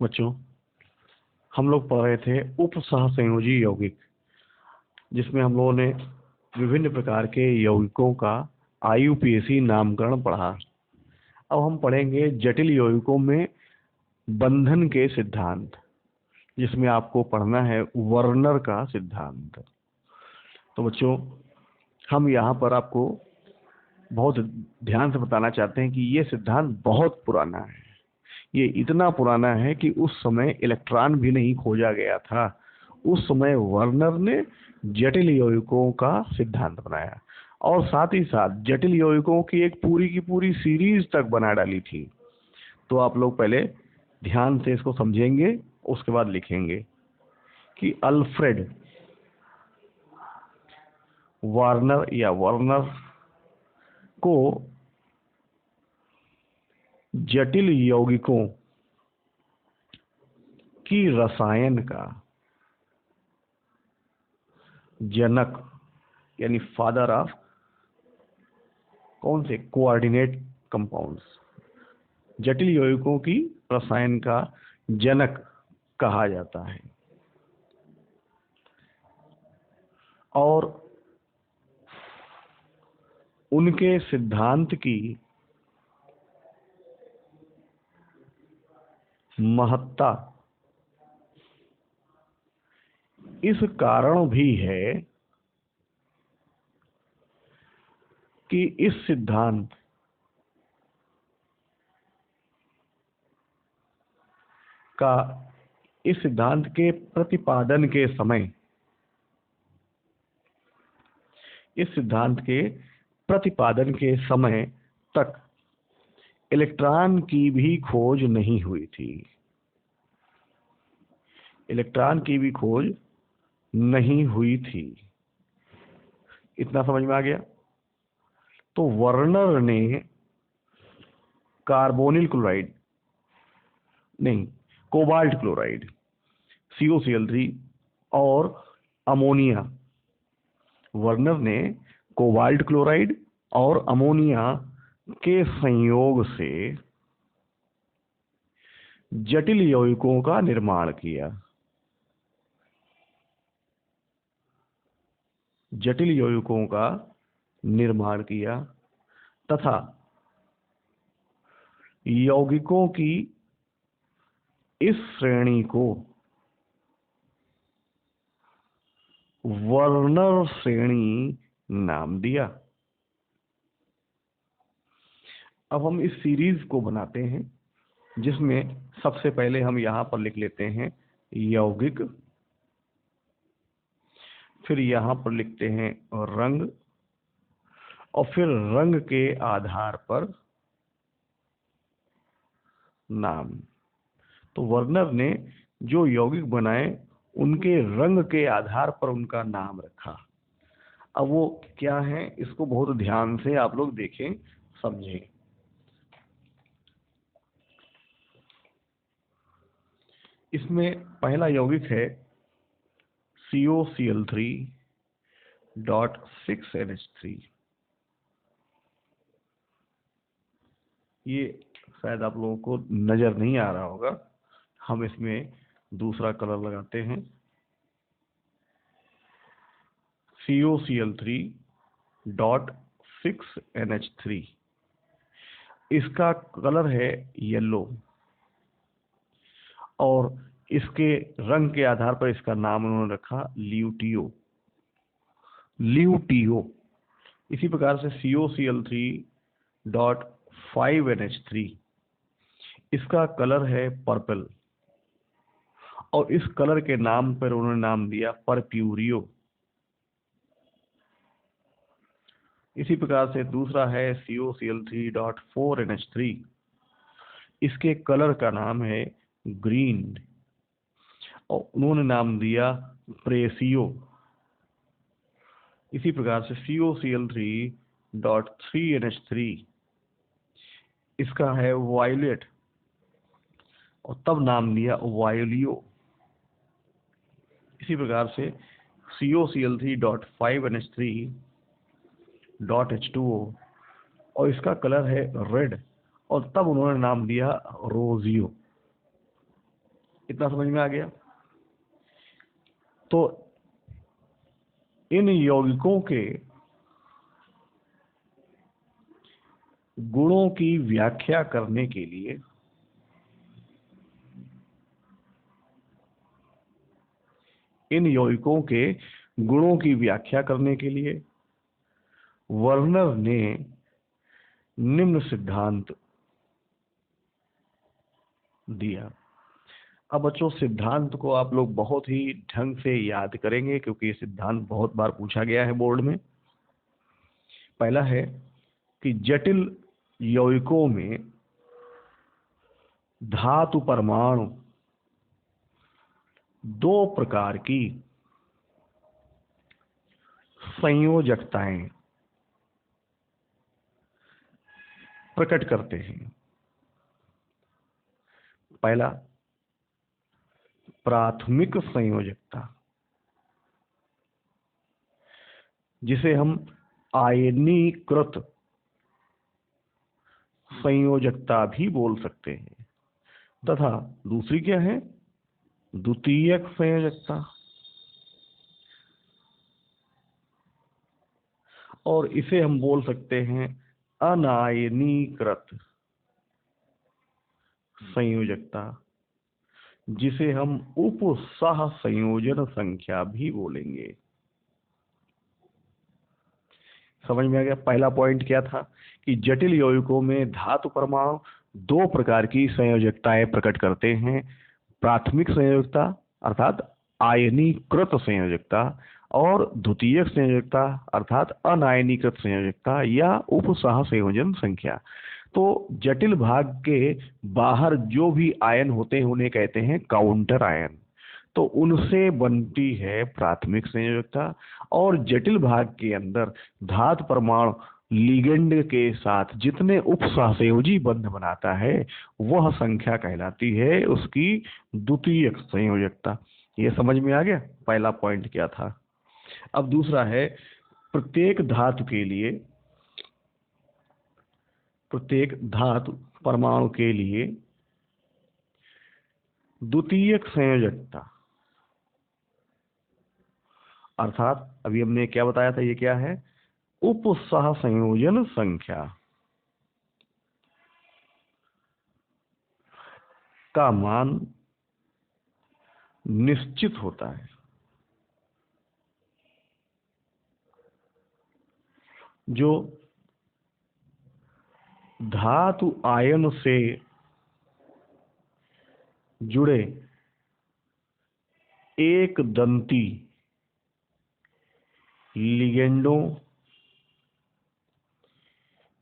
बच्चों, हम लोग पढ़ रहे थे उप सहसंयोजी यौगिक, जिसमें हम लोगों ने विभिन्न प्रकार के यौगिकों का आईयूपीएसी नामकरण पढ़ा। अब हम पढ़ेंगे जटिल यौगिकों में बंधन के सिद्धांत, जिसमें आपको पढ़ना है वर्नर का सिद्धांत। तो बच्चों, हम यहाँ पर आपको बहुत ध्यान से बताना चाहते हैं कि ये सिद्धांत बहुत पुराना है। ये इतना पुराना है कि उस समय इलेक्ट्रॉन भी नहीं खोजा गया था। उस समय वर्नर ने जटिल यौगिकों का सिद्धांत बनाया और साथ ही साथ जटिल यौगिकों की एक पूरी की पूरी सीरीज तक बना डाली थी। तो आप लोग पहले ध्यान से इसको समझेंगे, उसके बाद लिखेंगे कि अल्फ्रेड वार्नर या वर्नर को जटिल यौगिकों की रसायन का जनक यानी फादर ऑफ कौन से कोऑर्डिनेट कंपाउंड्स, जटिल यौगिकों की रसायन का जनक कहा जाता है। और उनके सिद्धांत की महत्ता इस कारण भी है कि इस सिद्धांत के प्रतिपादन के समय तक इलेक्ट्रॉन की भी खोज नहीं हुई थी। इतना समझ में आ गया? तो वर्नर ने कोबाल्ट क्लोराइड COCl3 और अमोनिया के संयोग से जटिल यौगिकों का निर्माण किया तथा यौगिकों की इस श्रेणी को वर्नर श्रेणी नाम दिया। अब हम इस सीरीज को बनाते हैं, जिसमें सबसे पहले हम यहाँ पर लिख लेते हैं यौगिक, फिर यहाँ पर लिखते हैं रंग, और फिर रंग के आधार पर नाम। तो वर्नर ने जो यौगिक बनाए उनके रंग के आधार पर उनका नाम रखा। अब वो क्या है, इसको बहुत ध्यान से आप लोग देखें, समझें। इसमें पहला यौगिक है COCl3.6NH3। ये शायद आप लोगों को नजर नहीं आ रहा होगा, हम इसमें दूसरा कलर लगाते हैं। COCl3.6NH3, इसका कलर है येलो, और इसके रंग के आधार पर इसका नाम उन्होंने रखा ल्यूटियो। इसी प्रकार से COCl3.5NH3, इसका कलर है पर्पल, और इस कलर के नाम पर उन्होंने नाम दिया परप्यूरियो। इसी प्रकार से दूसरा है COCl3.4NH3, इसके कलर का नाम है ग्रीन, और उन्होंने नाम दिया प्रेसियो। इसी प्रकार से COCl3.3NH3, इसका है वायलेट, और तब नाम दिया वायोलियो। इसी प्रकार से COCl3.5NH3.H2O, और इसका कलर है रेड, और तब उन्होंने नाम दिया रोजियो। इतना समझ में आ गया। तो इन यौगिकों के गुणों की व्याख्या करने के लिए वर्नर ने निम्न सिद्धांत दिया। अब बच्चों, सिद्धांत को आप लोग बहुत ही ढंग से याद करेंगे क्योंकि ये सिद्धांत बहुत बार पूछा गया है बोर्ड में। पहला है कि जटिल यौगिकों में धातु परमाणु दो प्रकार की संयोजकताएं प्रकट करते हैं। पहला, प्राथमिक संयोजकता, जिसे हम आयनीकृत संयोजकता भी बोल सकते हैं, तथा दूसरी क्या है, द्वितीयक संयोजकता, और इसे हम बोल सकते हैं अनायनीकृत संयोजकता, जिसे हम उपसह संयोजन संख्या भी बोलेंगे। समझ में आ गया? पहला पॉइंट क्या था कि जटिल यौगिकों में धातु परमाणु दो प्रकार की संयोजकताएं प्रकट करते हैं, प्राथमिक संयोजकता अर्थात आयनीकृत संयोजकता और द्वितीयक संयोजकता अर्थात अनायनीकृत संयोजकता या उपसह संयोजन संख्या। तो जटिल भाग के बाहर जो भी आयन होते हैं उन्हें कहते हैं काउंटर आयन, तो उनसे बनती है प्राथमिक संयोजकता, और जटिल भाग के अंदर धातु परमाणु लिगेंड के साथ जितने उपसहसंयोजी बंध बनाता है वह संख्या कहलाती है उसकी द्वितीयक संयोजकता। ये समझ में आ गया पहला पॉइंट क्या था। अब दूसरा है, प्रत्येक धातु परमाणु के लिए द्वितीयक संयोजकता, अर्थात अभी हमने क्या बताया था, ये क्या है, उपसह संयोजन संख्या का मान निश्चित होता है। जो धातु आयन से जुड़े एक दंती लिगेंडों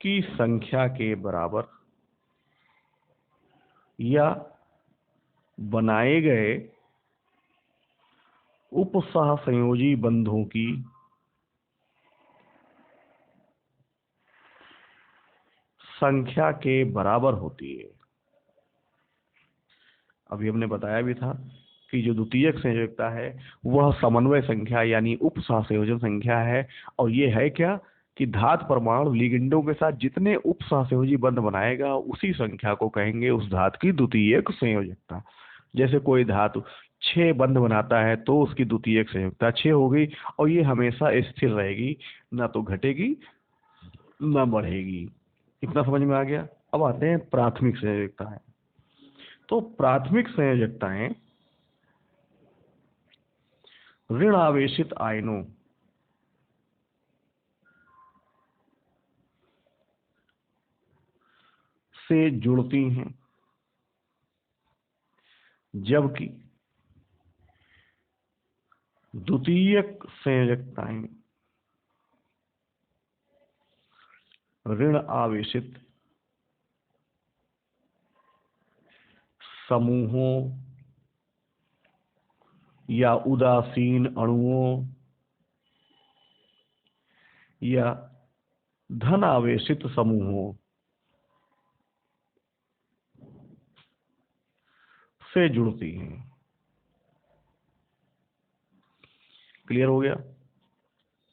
की संख्या के बराबर या बनाए गए उपसह संयोजी बंधों की संख्या के बराबर होती है। अभी हमने बताया भी था कि जो द्वितीयक संयोजकता है वह समन्वय संख्या यानी उपसह संयोजन संख्या है, और ये है क्या कि धातु परमाणु लिगेंडों के साथ जितने उपसह संयोजी बंध बनाएगा उसी संख्या को कहेंगे उस धातु की द्वितीयक संयोजकता। जैसे कोई धातु 6 बंध बनाता है तो उसकी द्वितीयक संयोजकता 6 हो गई, और ये हमेशा स्थिर रहेगी, ना तो घटेगी ना बढ़ेगी। इतना समझ में आ गया। अब आते हैं प्राथमिक संयोजकताएं। तो प्राथमिक संयोजकताएं ऋण आवेशित आयनों से जुड़ती हैं, जबकि द्वितीयक संयोजकताएं ऋण आवेशित समूहों या उदासीन अणुओं या धन आवेशित समूहों से जुड़ती हैं। क्लियर हो गया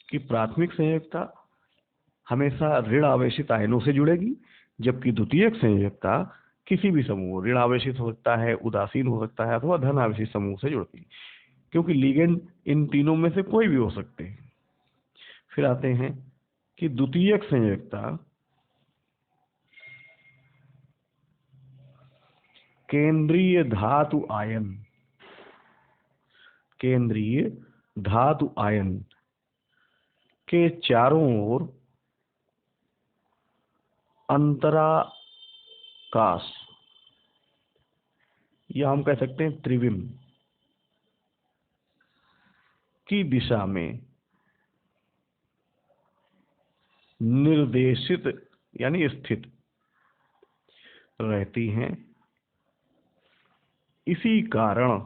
कि प्राथमिक संयोजकता हमेशा ऋण आवेशित आयनों से जुड़ेगी, जबकि द्वितीयक संयोजकता किसी भी समूह, ऋण आवेशित हो सकता है, उदासीन हो सकता है, अथवा धन आवेशित समूह से जुड़ती है, क्योंकि लिगेंड इन तीनों में से कोई भी हो सकते हैं। फिर आते हैं कि द्वितीयक संयोजकता केंद्रीय धातु आयन, केंद्रीय धातु आयन के चारों ओर अंतराकाश, या हम कह सकते हैं त्रिविम की दिशा में निर्देशित यानी स्थित रहती हैं। इसी कारण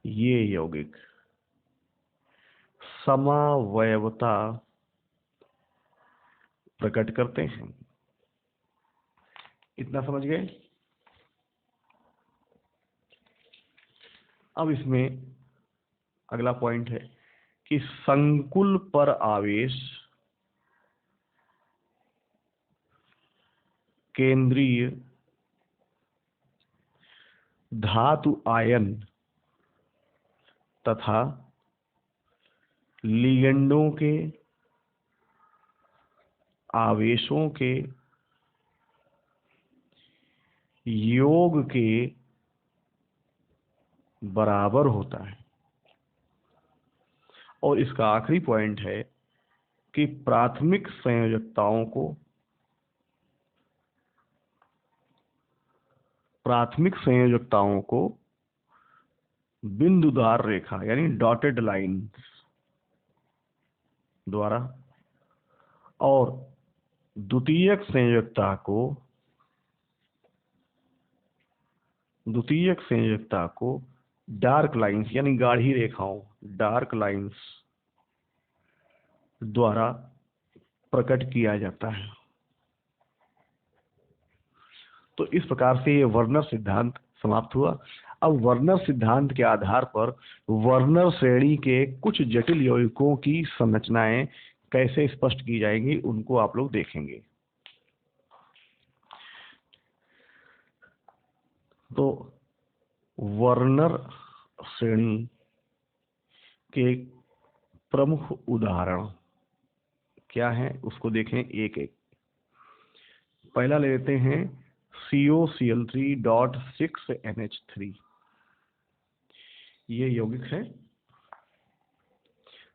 ये यौगिक समावयवता प्रकट करते हैं। इतना समझ गए? अब इसमें अगला पॉइंट है कि संकुल पर आवेश केंद्रीय धातु आयन तथा लिगेंडों के आवेशों के योग के बराबर होता है। और इसका आखिरी पॉइंट है कि प्राथमिक संयोजकताओं को बिंदुदार रेखा यानी डॉटेड लाइन द्वारा और द्वितीयक संयोजकता को डार्क लाइंस यानी गाढ़ी रेखाओं, डार्क लाइंस द्वारा प्रकट किया जाता है। तो इस प्रकार से ये वर्नर सिद्धांत समाप्त हुआ। अब वर्नर सिद्धांत के आधार पर वर्नर श्रेणी के कुछ जटिल यौगिकों की संरचनाएं कैसे स्पष्ट की जाएंगी, उनको आप लोग देखेंगे। तो वर्नर श्रेणी के प्रमुख उदाहरण क्या है उसको देखें एक एक। पहला ले लेते हैं COCl3.6NH3। ये यौगिक है,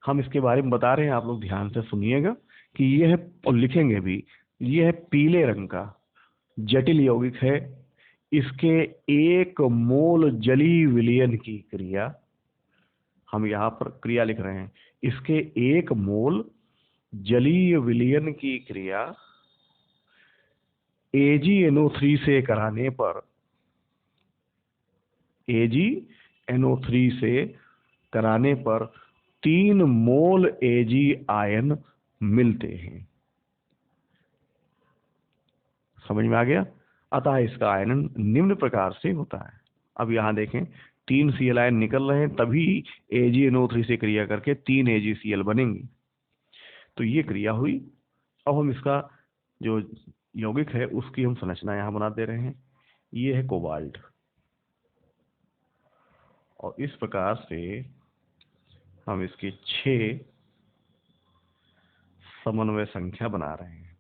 हम इसके बारे में बता रहे हैं, आप लोग ध्यान से सुनिएगा कि यह है, और लिखेंगे भी, यह है पीले रंग का जटिल यौगिक है। इसके 1 मोल जलीय विलयन की क्रिया, हम यहाँ पर क्रिया लिख रहे हैं, इसके 1 मोल जलीय विलयन की क्रिया AgNO3 से कराने पर, AgNO3 से कराने पर 3 मोल Ag आयन मिलते हैं। समझ में आ गया? अतः इसका आयनन निम्न प्रकार से होता है। अब यहाँ देखें 3 Cl आयन निकल रहे हैं, तभी AgNO3 से क्रिया करके 3 AgCl बनेंगी। तो ये क्रिया हुई। अब हम इसका जो यौगिक है उसकी हम संरचना यहाँ बना दे रहे हैं। ये है कोबाल्ट, और इस प्रकार से हम इसकी 6 समन्वय संख्या बना रहे हैं।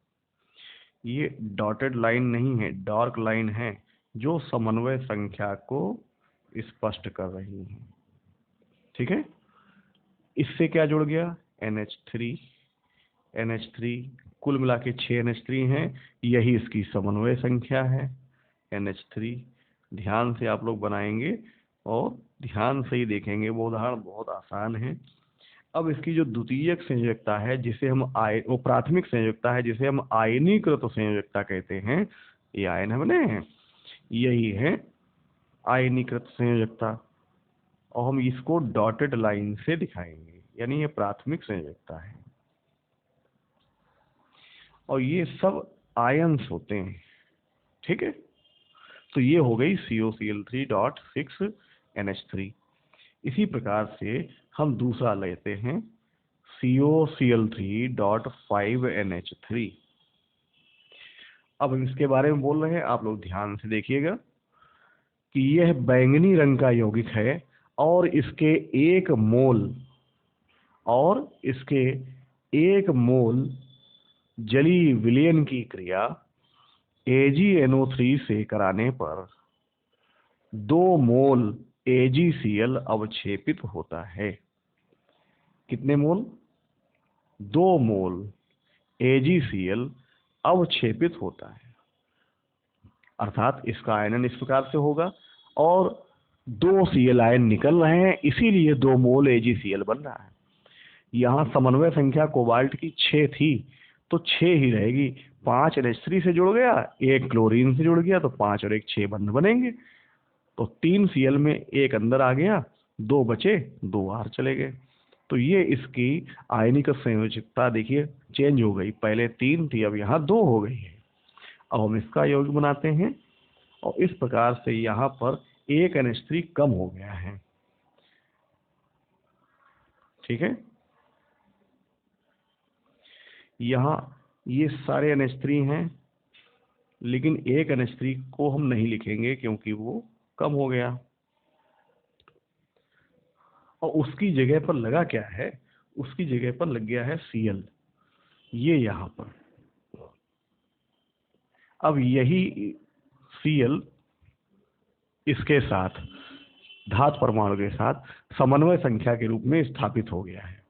ये डॉटेड लाइन नहीं है, डार्क लाइन है, जो समन्वय संख्या को स्पष्ट कर रही है। ठीक है? इससे क्या जुड़ गया? NH3 कुल मिला के 6 NH3 हैं, यही इसकी समन्वय संख्या है NH3। ध्यान से आप लोग बनाएंगे और ध्यान से ही देखेंगे, वो उदाहरण बहुत आसान है। अब इसकी जो द्वितीयक संयोजकता है जिसे हम वो प्राथमिक संयोजकता है जिसे हम आयनीकृत संयोजकता कहते हैं, ये आयन है बने हैं, यही है आयनीकृत संयोजकता, और हम इसको डॉटेड लाइन से दिखाएंगे, यानी ये प्राथमिक संयोजकता है। और ये सब आयन्स होते हैं। ठीक है? तो ये हो गई COCl3.6NH3। इसी प्रकार से हम दूसरा लेते हैं COCl3.5NH3। अब हम इसके बारे में बोल रहे हैं, आप लोग ध्यान से देखिएगा कि यह बैंगनी रंग का यौगिक है और इसके एक मोल जलीय विलयन की क्रिया AgNO3 से कराने पर 2 मोल AgCl अवक्षेपित होता है। कितने मोल? 2 मोल AgCl अवक्षेपित होता है, अर्थात इसका आयनन इस प्रकार से होगा और 2 Cl आयन निकल रहे हैं, इसीलिए 2 मोल AgCl बन रहा है। यहाँ समन्वय संख्या कोबाल्ट की 6 थी तो 6 ही रहेगी। 5 NH3 से जुड़ गया, 1 क्लोरीन से जुड़ गया तो 5 और 1 6 बंध बनेंगे। तो 3 Cl में 1 अंदर आ गया, 2 बचे, 2 बाहर चले गए। तो ये इसकी आयनिक संयोजकता देखिए चेंज हो गई, पहले 3 थी अब यहाँ 2 हो गई है। अब हम इसका यौगिक बनाते हैं और इस प्रकार से यहाँ पर 1 NH3 कम हो गया है। ठीक है, यहाँ ये सारे NH3 हैं, लेकिन 1 NH3 को हम नहीं लिखेंगे क्योंकि वो कम हो गया और उसकी जगह पर लगा क्या है, उसकी जगह पर लग गया है Cl, ये यहाँ पर। अब यही Cl इसके साथ धातु परमाणु के साथ समन्वय संख्या के रूप में स्थापित हो गया है।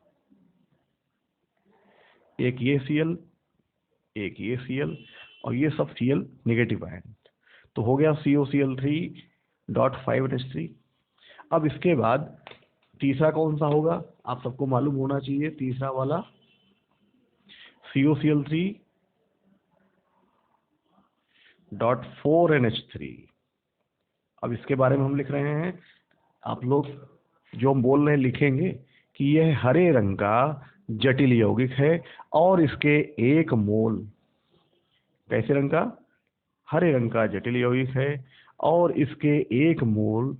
एक ये Cl, एक ये Cl और ये सब Cl नेगेटिव आयन, तो हो गया COCl3.5NH3। अब इसके बाद तीसरा कौन सा होगा, आप सबको मालूम होना चाहिए, तीसरा वाला COCl3.4NH3। अब इसके बारे में हम लिख रहे हैं, आप लोग जो हम बोल रहे हैं लिखेंगे कि यह हरे रंग का जटिल यौगिक है और इसके 1 मोल, कैसे रंग का? हरे रंग का जटिल यौगिक है और इसके 1 मोल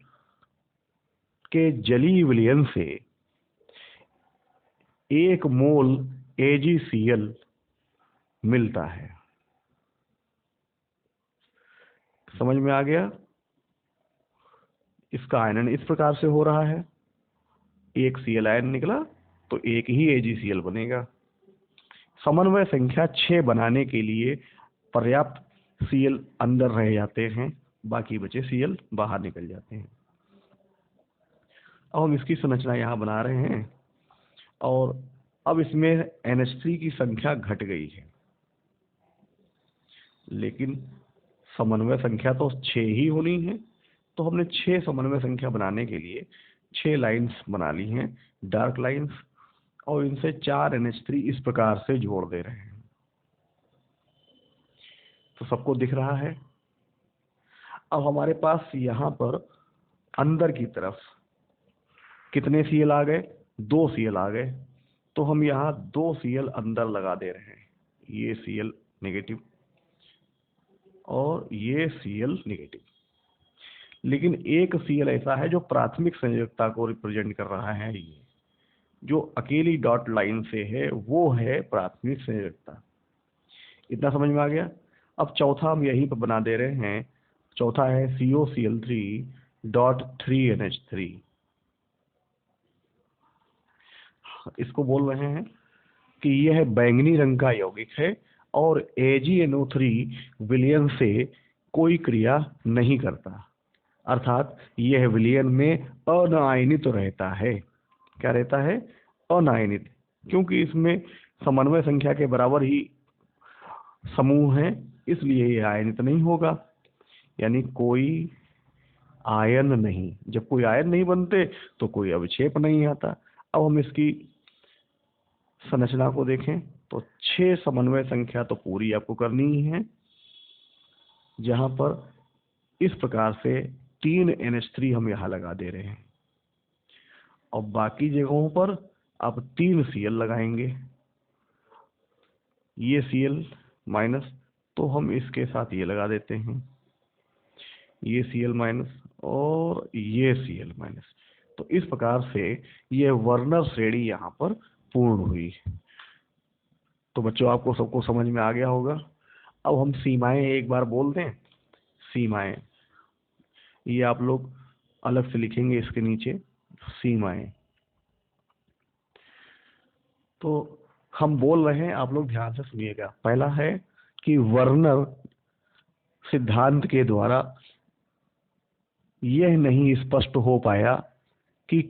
के जलीय विलयन से 1 मोल AgCl मिलता है। समझ में आ गया? इसका आयनन इस प्रकार से हो रहा है, 1 Cl आयन निकला तो 1 ही AgCl बनेगा। समन्वय संख्या 6 बनाने के लिए पर्याप्त Cl अंदर रह जाते हैं, बाकी बचे Cl बाहर निकल जाते हैं। अब हम इसकी संरचना यहाँ बना रहे हैं और अब इसमें NH3 की संख्या घट गई है, लेकिन समन्वय संख्या तो 6 ही होनी है, तो हमने 6 समन्वय संख्या बनाने के लिए 6 लाइंस बना ली हैं, डार्क लाइंस, और इनसे 4 NH3 इस प्रकार से जोड़ दे रहे हैं। तो सबको दिख रहा है। अब हमारे पास यहाँ पर अंदर की तरफ कितने Cl आ गए? 2 Cl आ गए, तो हम यहाँ 2 Cl अंदर लगा दे रहे हैं, ये Cl नेगेटिव और ये Cl नेगेटिव। लेकिन एक Cl ऐसा है जो प्राथमिक संयोजकता को रिप्रेजेंट कर रहा है, ये जो अकेली डॉट लाइन से है वो है प्राथमिक संयोजकता। इतना समझ में आ गया? अब चौथा हम यहीं पर बना दे रहे हैं, चौथा है COCl3.3NH3। इसको बोल रहे हैं कि यह बैंगनी रंग का यौगिक है और AgNO3 विलयन से कोई क्रिया नहीं करता, अर्थात यह विलयन में अनायनित रहता है। क्या रहता है? अनायनित, क्योंकि इसमें समन्वय संख्या के बराबर ही समूह है, इसलिए यह आयनित नहीं होगा, यानी कोई आयन नहीं। जब कोई आयन नहीं बनते तो कोई अवक्षेप नहीं आता। अब हम इसकी संरचना को देखें तो 6 समन्वय संख्या तो पूरी आपको करनी ही है, जहां पर इस प्रकार से 3 NH3 हम यहाँ लगा दे रहे हैं और बाकी जगहों पर आप 3 Cl लगाएंगे। ये Cl माइनस, तो हम इसके साथ ये लगा देते हैं, ये Cl माइनस और ये Cl माइनस। तो इस प्रकार से ये वर्नर श्रेणी यहाँ पर पूर्ण हुई। तो बच्चों आपको सबको समझ में आ गया होगा। अब हम सीमाएं एक बार बोल दें। सीमाएं, ये आप लोग अलग से लिखेंगे इसके नीचे, सीमाएं। तो हम बोल रहे हैं, आप लोग ध्यान से सुनिएगा। पहला है कि वर्नर सिद्धांत के द्वारा यह नहीं स्पष्ट हो पाया कि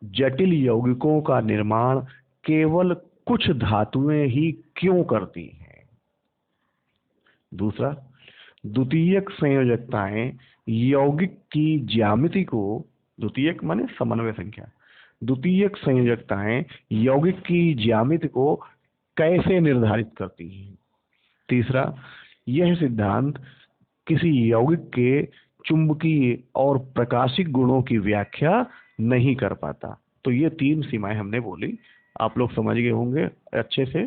जटिल यौगिकों का निर्माण केवल कुछ धातुएं ही क्यों करती हैं। दूसरा, द्वितीयक संयोजकताएं यौगिक की ज्यामिति को, द्वितीयक माने समन्वय संख्या, द्वितीयक संयोजकताएं यौगिक की ज्यामिति को कैसे निर्धारित करती हैं। तीसरा, यह सिद्धांत किसी यौगिक के चुंबकीय और प्रकाशिक गुणों की व्याख्या नहीं कर पाता। तो ये 3 सीमाएं हमने बोली, आप लोग समझ गए होंगे अच्छे से।